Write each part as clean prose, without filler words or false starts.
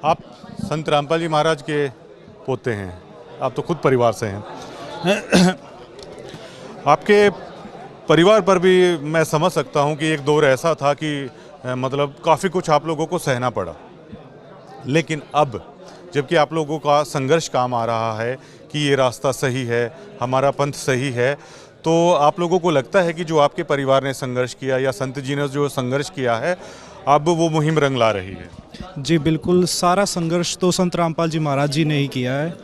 आप संत रामपाल जी महाराज के पोते हैं, आप तो खुद परिवार से हैं। आपके परिवार पर भी मैं समझ सकता हूं कि एक दौर ऐसा था कि मतलब काफ़ी कुछ आप लोगों को सहना पड़ा, लेकिन अब जबकि आप लोगों का संघर्ष काम आ रहा है कि ये रास्ता सही है, हमारा पंथ सही है, तो आप लोगों को लगता है कि जो आपके परिवार ने संघर्ष किया या संत जी ने जो संघर्ष किया है, अब वो मुहिम रंग ला रही है? जी बिल्कुल, सारा संघर्ष तो संत रामपाल जी महाराज जी ने ही किया है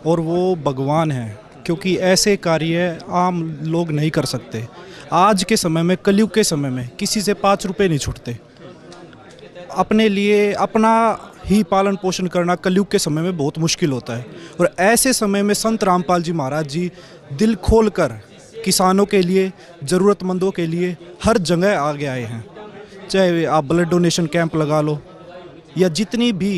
और वो भगवान हैं, क्योंकि ऐसे कार्य आम लोग नहीं कर सकते। आज के समय में, कलयुग के समय में किसी से 5 रुपए नहीं छूटते। अपने लिए अपना ही पालन पोषण करना कलयुग के समय में बहुत मुश्किल होता है, और ऐसे समय में संत रामपाल जी महाराज जी दिल खोलकर किसानों के लिए, ज़रूरतमंदों के लिए हर जगह आगे आए हैं। चाहे आप ब्लड डोनेशन कैंप लगा लो, या जितनी भी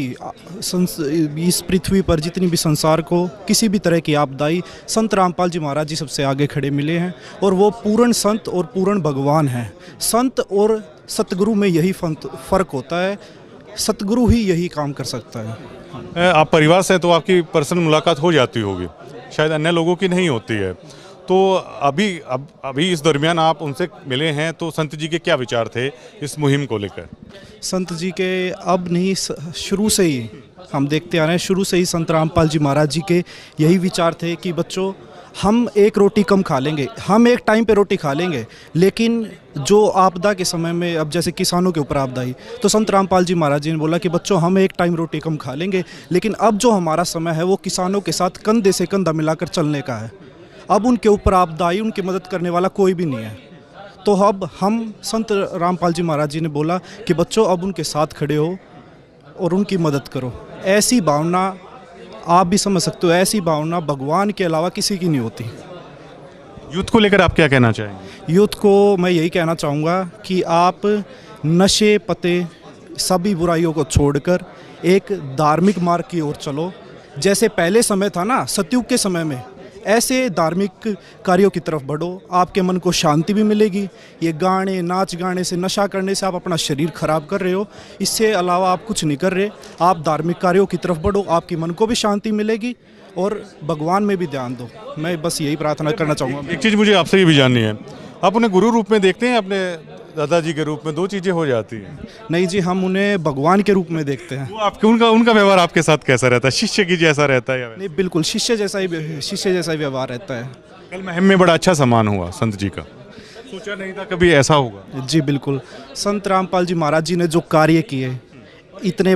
इस पृथ्वी पर जितनी भी संसार को किसी भी तरह की आपदाई, संत रामपाल जी महाराज जी सबसे आगे खड़े मिले हैं, और वो पूर्ण संत और पूर्ण भगवान हैं। संत और सतगुरु में यही फ़र्क होता है, सतगुरु ही यही काम कर सकता है। आप परिवार से तो आपकी पर्सनल मुलाकात हो जाती होगी, शायद अन्य लोगों की नहीं होती है, तो अभी इस दरमियान आप उनसे मिले हैं, तो संत जी के क्या विचार थे इस मुहिम को लेकर? संत जी के अब नहीं, शुरू से ही हम देखते आ रहे हैं, शुरू से ही संत रामपाल जी महाराज जी के यही विचार थे कि बच्चों, हम एक रोटी कम खा लेंगे, हम एक टाइम पे रोटी खा लेंगे, लेकिन जो आपदा के समय में, अब जैसे किसानों के ऊपर आपदा आई, तो संत रामपाल जी महाराज जी ने बोला कि बच्चों, हम एक टाइम रोटी कम खा लेंगे, लेकिन अब जो हमारा समय है वो किसानों के साथ कंधे से कंधा मिलाकर चलने का है। अब उनके ऊपर आपदा आई, उनकी मदद करने वाला कोई भी नहीं है, तो अब हम संत रामपाल जी महाराज जी ने बोला कि बच्चों, अब उनके साथ खड़े हो और उनकी मदद करो। ऐसी भावना आप भी समझ सकते हो, ऐसी भावना भगवान के अलावा किसी की नहीं होती। यूथ को लेकर आप क्या कहना चाहेंगे? यूथ को मैं यही कहना चाहूँगा कि आप नशे पते सभी बुराइयों को छोड़कर एक धार्मिक मार्ग की ओर चलो। जैसे पहले समय था ना, सतयुग के समय में, ऐसे धार्मिक कार्यों की तरफ बढ़ो, आपके मन को शांति भी मिलेगी। ये गाने नाच गाने से, नशा करने से आप अपना शरीर खराब कर रहे हो, इससे अलावा आप कुछ नहीं कर रहे। आप धार्मिक कार्यों की तरफ बढ़ो, आपकी मन को भी शांति मिलेगी और भगवान में भी ध्यान दो। मैं बस यही प्रार्थना करना चाहूँगा। एक चीज़ मुझे आपसे भी जाननी है, आप उन्हें गुरु रूप में देखते हैं, अपने दादाजी के रूप में? दो चीज़ें हो जाती हैं। नहीं जी, हम उन्हें भगवान के रूप में देखते हैं। वो आपके उनका व्यवहार आपके साथ कैसा रहता है? शिष्य की जैसा रहता है या नहीं, बिल्कुल शिष्य जैसा ही व्यवहार रहता है। कल महम में बड़ा अच्छा सम्मान हुआ संत जी का, सोचा नहीं था कभी ऐसा होगा। जी बिल्कुल, संत रामपाल जी महाराज जी ने जो कार्य किए, इतने